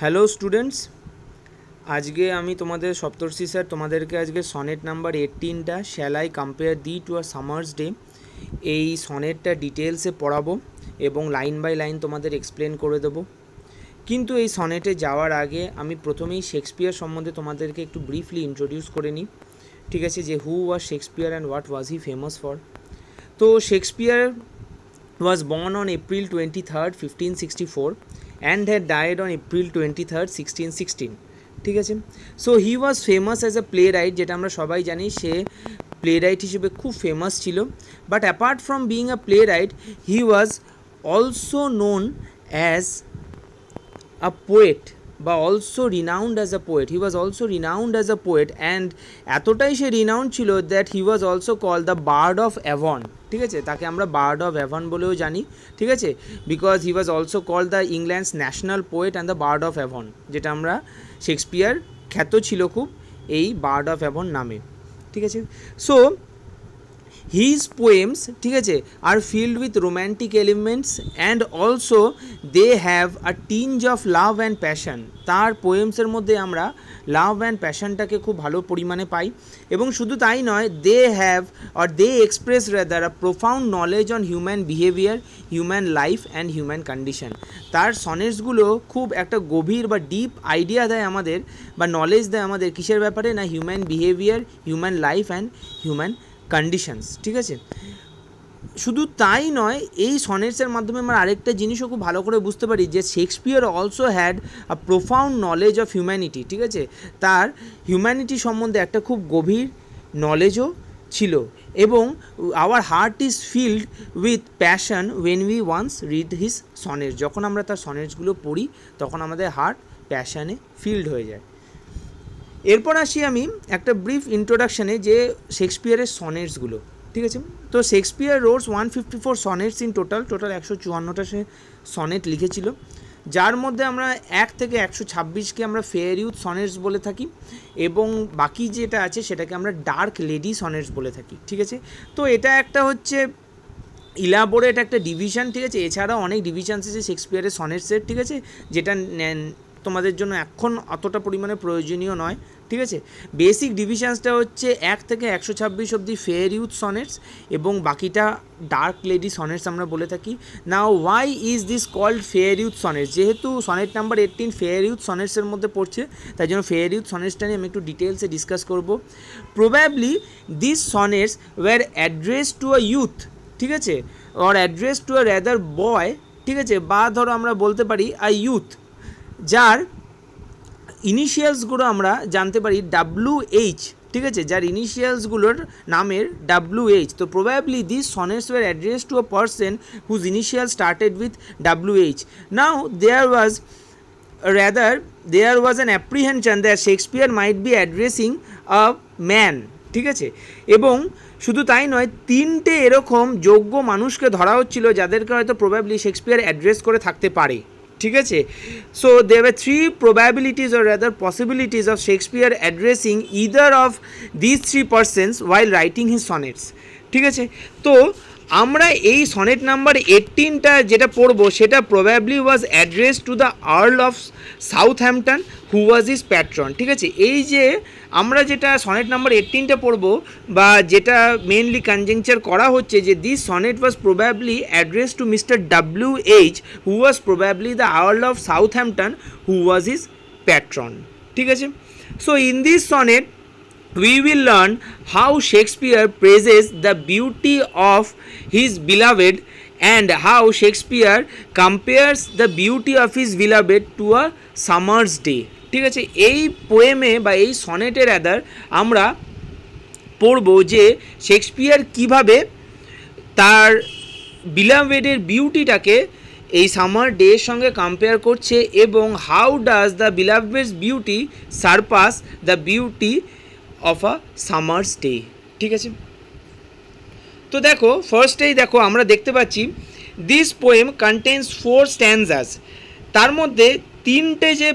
Hello students, আজকে আমি তোমাদের সপ্তর্ষি স্যার তোমাদেরকে আজকে সনেট নাম্বার 18টা shall I compare thee to a summer's day এই সনেটটা ডিটেলসে পড়াবো এবং লাইন বাই লাইন তোমাদের এক্সপ্লেন করে দেবো। কিন্তু এই সনেটে যাওয়ার আগে আমি প্রথমেই শেক্সপিয়ার সম্বন্ধে তোমাদেরকে একটু ব্রিফলি ইন্ট্রোডিউস করে নিই। ঠিক আছে, যে who was Shakespeare and what was he famous for. তো Shakespeare was born on April 23rd, 1564 and had died on April 23rd, 1616. ঠিক আছে, so he was famous as a play right, যেটা আমরা সবাই জানি সে প্লে রাইট হিসেবে খুব famous ছিল। But apart from being a play right he was also known as a poet বা also renowned as a poet. He was also renowned as a poet and এতটাই সে renowned ছিল that he was also call the bird of Avon. ঠিক আছে, তাকে আমরা bird of Avon বলেও জানি। ঠিক আছে, because he was also call the England's national poet and the bird of Avon, যেটা আমরা শেক্সপিয়ার খ্যাত ছিল খুব এই বার্ড অফ অ্যাভন নামে। ঠিক আছে, সো his poems ঠিক আছে are filled with romantic elements and also they have a tinge of love and passion। তার পোয়েমসের মধ্যে আমরা লাভ অ্যান্ড প্যাশনটাকে খুব ভালো পরিমাণে পাই এবং শুধু তাই নয়, they have or they express rather a profound knowledge on human behaviour, human life and human condition. তার সনেটসগুলো খুব একটা গভীর বা ডিপ আইডিয়া দেয় আমাদের বা নলেজ দেয় আমাদের কিসের ব্যাপারে, না human behaviour, human life and human conditions. ঠিক আছে, শুধু তাই নয়, এই সনেটসের মাধ্যমে আমরা আরেকটা জিনিসও খুব ভালো করে বুঝতে পারি যে Shakespeare also had a profound knowledge of humanity. ঠিক আছে, তার হিউম্যানিটি সম্বন্ধে একটা খুব গভীর নলেজও ছিল এবং our heart is filled with passion when we once read his sonnets. যখন আমরা তার সনেটসগুলো পড়ি তখন আমাদের হার্ট প্যাশনে ফিল্ড হয়ে যায়। এরপর আসি আমি একটা ব্রিফ ইন্ট্রোডাকশানে যে শেক্সপিয়ারের সনেটসগুলো। ঠিক আছে, তো Shakespeare wrote 154 sonnets in total 154টা সে সনেট লিখেছিল, যার মধ্যে আমরা 1 থেকে 126কে আমরা ফেয়ার ইউথ সনেটস বলে থাকি এবং বাকি যেটা আছে সেটাকে আমরা ডার্ক লেডি সনেটস বলে থাকি। ঠিক আছে, তো এটা একটা হচ্ছে ইলাবোরেট একটা ডিভিশন। ঠিক আছে, এছাড়াও অনেক ডিভিশনস আছে শেক্সপিয়ারের সনেটসের। ঠিক আছে, যেটা তোমাদের জন্য এখন অতটা পরিমাণে প্রয়োজনীয় নয়। ঠিক আছে, বেসিক ডিভিশনসটা হচ্ছে 1 থেকে 126 অবধি ফেয়ার ইউথ সনেটস এবং বাকিটা ডার্ক লেডি সনেটস আমরা বলে থাকি। Now why is this called fair youth sonnets? যেহেতু সনেট নাম্বার 18 ফেয়ার ইউথ সনেটসের মধ্যে পড়ছে, তাই জন্য ফেয়ার ইউথ সনেটসটা নিয়ে আমি একটু ডিটেলসে ডিসকাস করব। Probably this sonnets were address to a youth. ঠিক আছে, or address to a rather boy. ঠিক আছে, বা ধরো আমরা বলতে পারি আ ইউথ, যার ইনিশিয়ালসগুলো আমরা জানতে পারি WH। ঠিক আছে, যার ইনিশিয়ালসগুলোর নামের WH। তো probably this sonnets were address to a person whose initial started with WH। Now there was an apprehension that Shakespeare might be addressing a man। ঠিক আছে, এবং শুধু তাই নয়, 3টে এরকম যোগ্য মানুষকে ধরা হচ্ছিল যাদেরকে হয়তো প্রবাবলি শেক্সপিয়ার অ্যাড্রেস করে থাকতে পারে। ঠিক আছে, so there were 3 probabilities or rather possibilities of Shakespeare addressing either of these 3 persons while writing his sonnets। ঠিক আছে, তো আমরা এই সনেট নাম্বার 18টা যেটা পড়বো সেটা probably was address to the Earl of Southampton who was his patron. ঠিক আছে, এই যে আমরা যেটা সনেট নাম্বার 18টা পড়বো বা যেটা মেনলি কনজেংচার করা হচ্ছে যে this sonnet was probably address to mister WH who was probably the Earl of Southampton who was his patron. ঠিক আছে, so in this sonnet we will learn how Shakespeare praises the beauty of his beloved and how Shakespeare compares the beauty of his beloved to a summer's day। ঠিক আছে, এই পোয়েমে বা এই সনেটের আদার আমরা পড়ব যে শেক্সপিয়ার কিভাবে তার বিলাভেডের বিউটিটাকে এই সামার ডের সঙ্গে কম্পেয়ার করছে এবং how does the beloved's beauty surpass the beauty of a summer's day. ঠিক আছে, তো দেখো ফার্স্টেই দেখো আমরা দেখতে পাচ্ছি দিস পোয়েম কন্টেন্স 4 স্ট্যান্জাস। তার মধ্যে 3টে যে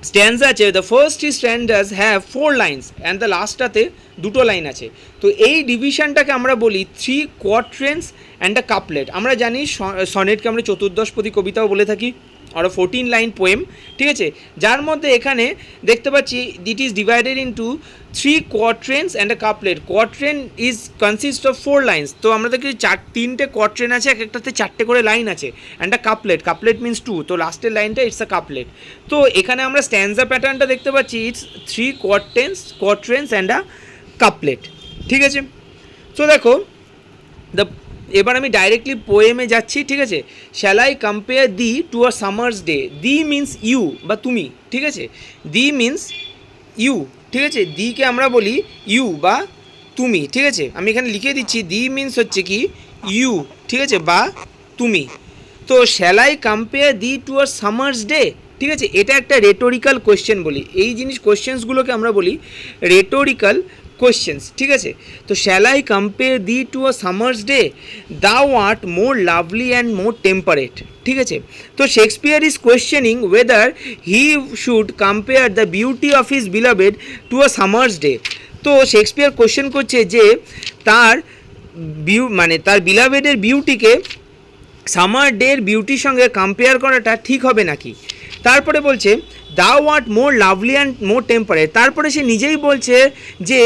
স্ট্যান্জা আছে, the first stanzas have 4 lines and the লাস্টটাতে 2টো লাইন আছে। তো এই ডিভিশনটাকে আমরা বলি 3 কোয়াট্রেন্স অ্যান্ড আ কাপলেট। আমরা জানি সনেটকে আমরা চতুর্দশপদী কবিতাও বলে থাকি। আর 14 লাইন পোয়েম, ঠিক আছে, যার মধ্যে এখানে দেখতে পাচ্ছি it is divided into 3 quatrains and a couplet. Quatrain is consist of 4 lines, তো আমরা দেখি 3টে কোয়াট্রেন আছে, এক একটাতে 4টে করে লাইন আছে, and a couplet, couplet means 2, তো লাস্টের লাইনটা ইটস আ কাপলেট। তো এখানে আমরা স্ট্যান্জা প্যাটার্নটা দেখতে পাচ্ছি, it's 3 quatrains and a couplet, ঠিক আছে। তো দেখো এবার আমি ডাইরেক্টলি পোয়েমে যাচ্ছি, ঠিক আছে। Shall I compare thee to a summer's day, thee means you বা তুমি, ঠিক আছে, দি মিন্স ইউ, ঠিক আছে, দিকে আমরা বলি ইউ বা তুমি, ঠিক আছে, আমি এখানে লিখে দিচ্ছি দি মিন্স হচ্ছে কি ইউ, ঠিক আছে, বা তুমি। তো shall I compare thee to a summer's day, ঠিক আছে, এটা একটা রেটোরিক্যাল কোয়েশ্চেন বলি, এই জিনিস কোয়েশ্চেন্সগুলোকে আমরা বলি রেটোরিক্যাল কোয়েশ্চেন্স, ঠিক আছে। তো shall I compare thee to a summer's day, thou art more lovely and more temperate, ঠিক আছে। তো Shakespeare is questioning whether he should compare the beauty of his beloved to a summer's day. তো Shakespeare question করছে যে তার তার বিলাভেডের বিউটিকে summer ডের বিউটির সঙ্গে কম্পেয়ার করাটা ঠিক হবে নাকি। তারপরে বলছে thou art more lovely and more temperate, তারপরে সে নিজেই বলছে যে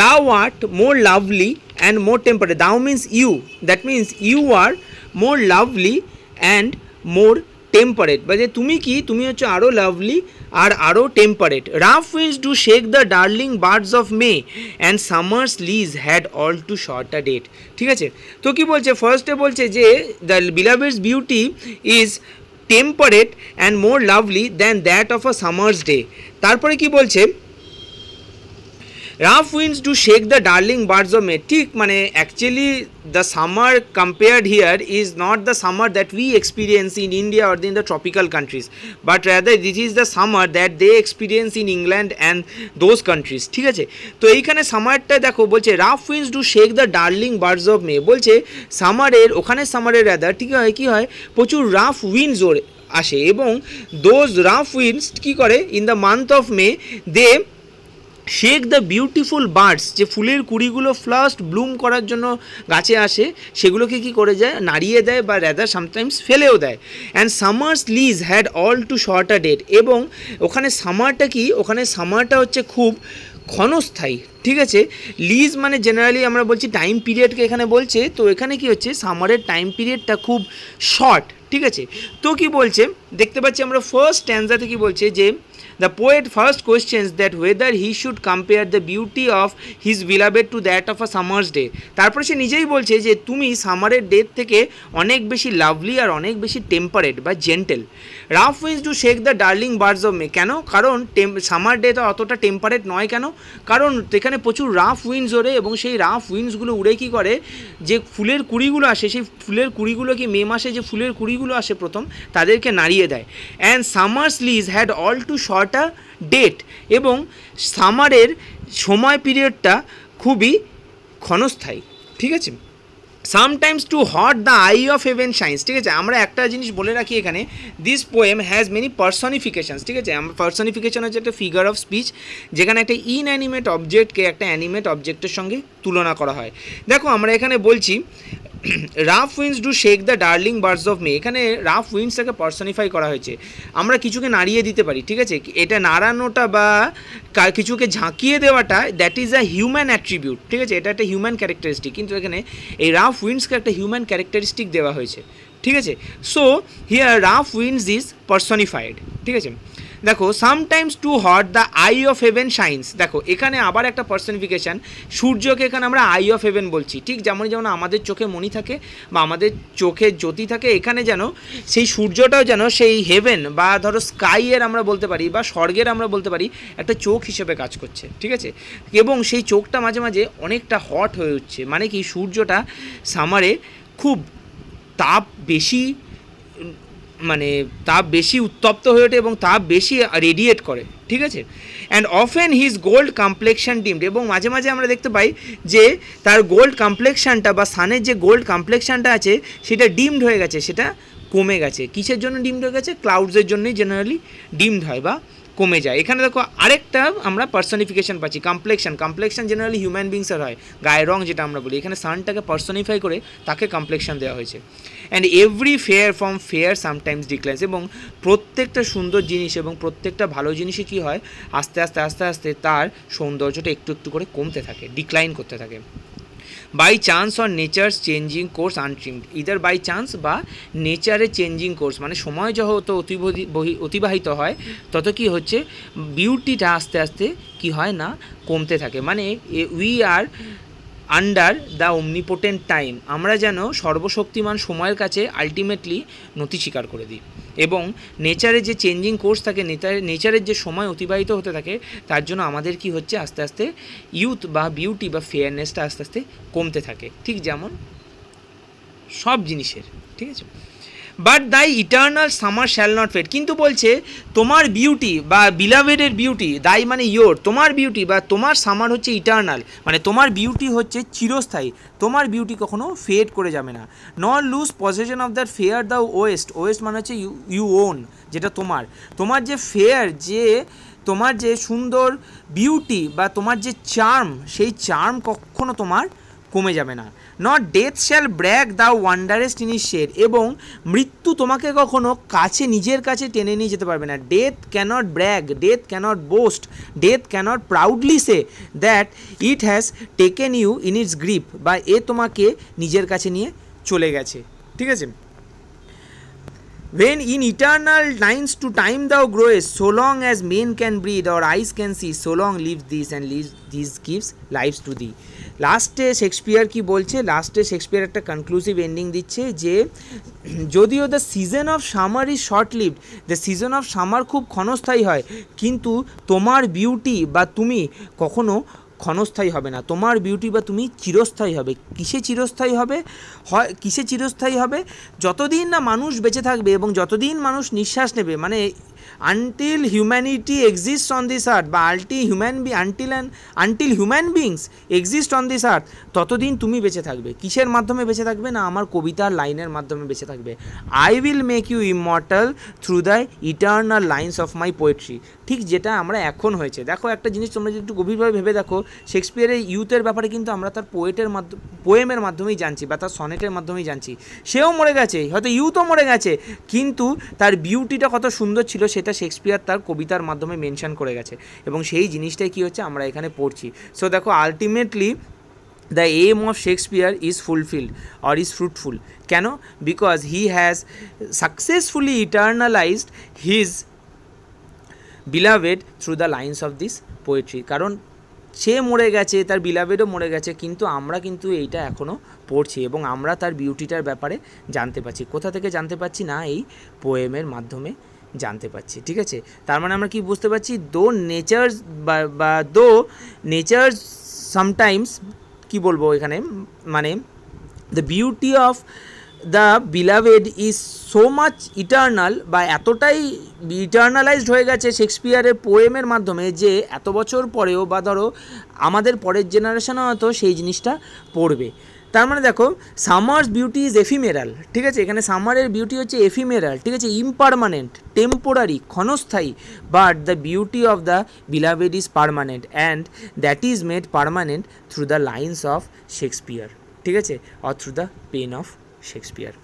thou art more lovely and more temperate, thou means you, that means you are more lovely and more temperate, বা যে তুমি কি, তুমি হচ্ছে আরও লাভলি আর আরও temperate. Rough winds do shake the darling birds of May and summer's lease had all too short a date, ঠিক আছে। তো কি বলছে, ফার্স্টে বলছে যে the beloved's beauty is temperate and more lovely than that of a summer's day. তারপরে কি বলছে, rough winds do shake the darling birds of May, ঠিক মানে actually the summer compared here is not the summer that we experience in India or in the tropical countries, but rather this is the summer that they experience in England and those countries, ঠিক আছে। তো এইখানে সামারটা দেখো বলছে rough winds do shake the darling birds of May, বলছে সামারের ওখানে সামারের রাদার ঠিক হয় কী হয়, প্রচুর রাফ উইন্ডস আসে, এবং দোজ রাফ উইন্ডস কী করে in the month of May they shake the beautiful birds, যে ফুলের কুড়িগুলো ফার্স্ট ব্লুম করার জন্য গাছে আসে সেগুলোকে কি করে যায়, নাড়িয়ে দেয় বা রেদার সামটাইমস ফেলেও দেয়। And summer's lease had all too short a date, এবং ওখানে সামারটা কি, ওখানে সামারটা হচ্ছে খুব ক্ষণস্থায়ী, ঠিক আছে। লিজ মানে জেনারেলি আমরা বলছি টাইম পিরিয়ডকে এখানে বলছে, তো এখানে কি হচ্ছে সামারের টাইম পিরিয়ডটা খুব শর্ট, ঠিক আছে। তো কি বলছে দেখতে পাচ্ছি আমরা ফার্স্ট স্ট্যান্জাতে কি বলছে যে the poet first questions that whether he should compare the beauty of his beloved to that of a summer's day, তারপরে সে নিজেই বলছে যে তুমি সামারের ডের থেকে অনেক বেশি লাভলি আর অনেক বেশি টেম্পারেট বা gentle. Rough winds do shake the darling birds of মে, কেন, কারণ সামার ডে তো অতটা টেম্পারেট নয়, কেন, কারণ এখানে প্রচুর রাফ উইন্ডস ওড়ে, এবং সেই রাফ উইন্ডসগুলো উড়ে কী করে, যে ফুলের কুড়িগুলো আসে সেই ফুলের কুড়িগুলো কি মে মাসে যে ফুলের কুড়িগুলো আসে প্রথম তাদেরকে নাড়িয়ে দেয়। And summer's lease had all too short a date, এবং সামারের সময় পিরিয়ডটা খুবই ক্ষণস্থায়ী, ঠিক আছে। Sometimes too hot the eye of heaven shines, ঠিক আছে। আমরা একটা জিনিস বলে রাখি এখানে, this poem has many personifications, ঠিক আছে। আমরা পার্সনিফিকেশন হচ্ছে একটা ফিগার অফ স্পিচ, যেখানে একটা ইনঅ্যানিমেট অবজেক্টকে একটা অ্যানিমেট অবজেক্টের সঙ্গে তুলনা করা হয়। দেখো আমরা এখানে বলছি rough winds do shake the darling birds of মে, এখানে রাফ উইন্ডসটাকে পার্সনিফাই করা হয়েছে। আমরা কিছুকে নাড়িয়ে দিতে পারি, ঠিক আছে, এটা নাড়ানোটা বা কিছুকে ঝাঁকিয়ে দেওয়াটা that is a human attribute, ঠিক আছে, এটা একটা হিউম্যান ক্যারেক্টারিস্টিক, কিন্তু এখানে এই রাফ উইন্ডসকে একটা হিউম্যান ক্যারেক্টারিস্টিক দেওয়া হয়েছে, ঠিক আছে। So here rough winds is personified, ঠিক আছে। দেখো sometimes too hot the eye of heaven shines, দেখো এখানে আবার একটা পার্সনিফিকেশান, সূর্যকে এখানে আমরা আই অফ হেভেন বলছি, ঠিক যেমন যেমন আমাদের চোখে মণি থাকে বা আমাদের চোখে জ্যোতি থাকে, এখানে যেন সেই সূর্যটাও যেন সেই হেভেন বা ধরো স্কাইয়ের আমরা বলতে পারি বা স্বর্গের আমরা বলতে পারি একটা চোখ হিসেবে কাজ করছে, ঠিক আছে। এবং সেই চোখটা মাঝে মাঝে অনেকটা হট হয়ে উঠছে, মানে কি সূর্যটা সামারে খুব তাপ বেশি উত্তপ্ত হয়ে ওঠে এবং তাপ বেশি রেডিয়েট করে, ঠিক আছে। And often his gold complexion deemed, এবং মাঝে মাঝে আমরা দেখতে পাই যে তার গোল্ড কমপ্লেকশানটা বা সানের যে গোল্ড কমপ্লেকশানটা আছে সেটা ডিমড হয়ে গেছে, সেটা কমে গেছে। কিসের জন্য ডিমড হয়ে গেছে, ক্লাউডসের জন্যই জেনারেলি ডিমড হয় বা কমে যায়। এখানে দেখো আরেকটা আমরা পার্সনিফিকেশন পাচ্ছি, কমপ্লেকশন জেনারেলি হিউম্যান বিংসের হয়, গায়ের রং যেটা আমরা বলি, এখানে সানটাকে পার্সনিফাই করে তাকে কমপ্লেকশন দেওয়া হয়েছে। And every fair from fair sometimes declines, এবং প্রত্যেকটা সুন্দর জিনিস এবং প্রত্যেকটা ভালো জিনিসই কী হয়, আস্তে আস্তে আস্তে আস্তে তার সৌন্দর্যটা একটু একটু করে কমতে থাকে, ডিক্লাইন করতে থাকে। By chance or nature's changing course untrimmed, either by chance বা নেচারের চেঞ্জিং কোর্স, মানে সময় যত অতিবাহিত হয় তত কি হচ্ছে, বিউটিটা আস্তে আস্তে কি হয় না, কমতে থাকে। মানে we are under the omnipotent time, আমরা যেন সর্বশক্তিমান সময়ের কাছে আলটিমেটলি নতি স্বীকার করে দিই। এবং নেচারের যে চেঞ্জিং কোর্স থাকে, নেচারের যে সময় অতিবাহিত হতে থাকে, তার জন্য আমাদের কি হচ্ছে, আস্তে আস্তে ইউথ বা বিউটি বা ফেয়ারনেসটা আস্তে আস্তে কমতে থাকে, ঠিক যেমন সব জিনিসের, ঠিক আছে। But thy eternal summer shall not fade, কিন্তু বলছে তোমার বিউটি বা বিলাভেডের বিউটি, দাই মানে ইয়োর, তোমার বিউটি বা তোমার সামার হচ্ছে ইটার্নাল, মানে তোমার বিউটি হচ্ছে চিরস্থায়ী, তোমার বিউটি কখনো ফেড করে যাবে না। Not lose possession of that fair the West, West মানে হচ্ছে ইউ ওন, যেটা তোমার, তোমার যে ফেয়ার, যে তোমার যে সুন্দর বিউটি বা তোমার যে চার্ম, সেই চার্ম কখনো তোমার কমে যাবে না। Not death shall brag the wanderest in is shade, এবং মৃত্যু তোমাকে কখনো কাছে, নিজের কাছে টেনে নিয়ে যেতে পারবে না। Death cannot brag, death cannot boast, death cannot proudly say that it has taken you in its grip, বা এ তোমাকে নিজের কাছে নিয়ে চলে গেছে, ঠিক আছে। When in eternal lines to time thou growest, so long as men can breathe or eyes can see, so long lives this and lives this gives lives to thee. লাস্টে শেক্সপিয়ার কি বলছে, লাস্টে শেক্সপিয়ার একটা conclusive ending দিচ্ছে যে যদিও the season of summer is short lived, the season of summer খুব ক্ষণস্থায়ী হয়, কিন্তু তোমার বিউটি বা তুমি কখনো ক্ষণস্থায়ী হবে না, তোমার বিউটি বা তুমি চিরস্থায়ী হবে। কিসে চিরস্থায়ী হবে, কিসে চিরস্থায়ী হবে, যতদিন না মানুষ বেঁচে থাকবে এবং যতদিন মানুষ নিঃশ্বাস নেবে, মানে until humanity exist on this earth, বা until human beings exist on this earth, ততদিন তুমি বেঁচে থাকবে। কিসের মাধ্যমে বেঁচে থাকবে না, আমার কবিতার লাইনের মাধ্যমে বেঁচে থাকবে। I will make you immortal through the eternal lines of my poetry, ঠিক যেটা আমরা এখন হয়েছে। দেখো একটা জিনিস তোমরা যদি একটু গভীরভাবে ভেবে দেখো, শেক্সপিয়ারের ইউথের ব্যাপারে কিন্তু আমরা তার পোয়েমের মাধ্যমেই জানছি বা তার সনেটের মাধ্যমেই জানছি। সেও মরে গেছে, হয়তো ইউথও মরে গেছে, কিন্তু তার বিউটিটা কত সুন্দর ছিল সেটা শেক্সপিয়ার তার কবিতার মাধ্যমে মেনশন করে গেছে, এবং সেই জিনিসটাই কী হচ্ছে আমরা এখানে পড়ছি। সো দেখো ultimately the aim of Shakespeare is fulfilled or is fruitful. কেন? Because he has successfully eternalised his beloved through the lines of this poetry, কারণ সে মরে গেছে, তার বিলাভেডও মরে গেছে, কিন্তু আমরা কিন্তু এইটা এখনও পড়ছি এবং আমরা তার বিউটিটার ব্যাপারে জানতে পারছি। কোথা থেকে জানতে পারছি না, এই পোয়েমের মাধ্যমে জানতে পারছি, ঠিক আছে। তার মানে আমরা কি বুঝতে পারছি, দো নেচার্স বা দো নেচার্স সামটাইমস, কি বলবো এখানে, মানে the beauty of the beloved is so much eternal, বা এতটাই ইটার্নালাইজড হয়ে গেছে শেক্সপিয়ারের পোয়েমের মাধ্যমে যে এত বছর পরেও, বা ধরো আমাদের পরের জেনারেশনও হয়তো সেই জিনিসটা পড়বে। তার মানে দেখো সামার্স বিউটি ইজ এফিমেরাল, ঠিক আছে, এখানে সামারের বিউটি হচ্ছে এফিমেরাল, ঠিক আছে, ইমপারমানেন্ট, টেম্পোরারি, ক্ষণস্থায়ী, but the beauty of the beloved is permanent and that is made permanent through the lines of Shakespeare, ঠিক আছে, or through the pen of Shakespeare.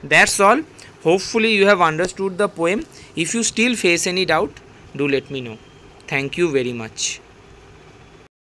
That's all. Hopefully you have understood the poem. If you still face any doubt, do let me know. Thank you very much.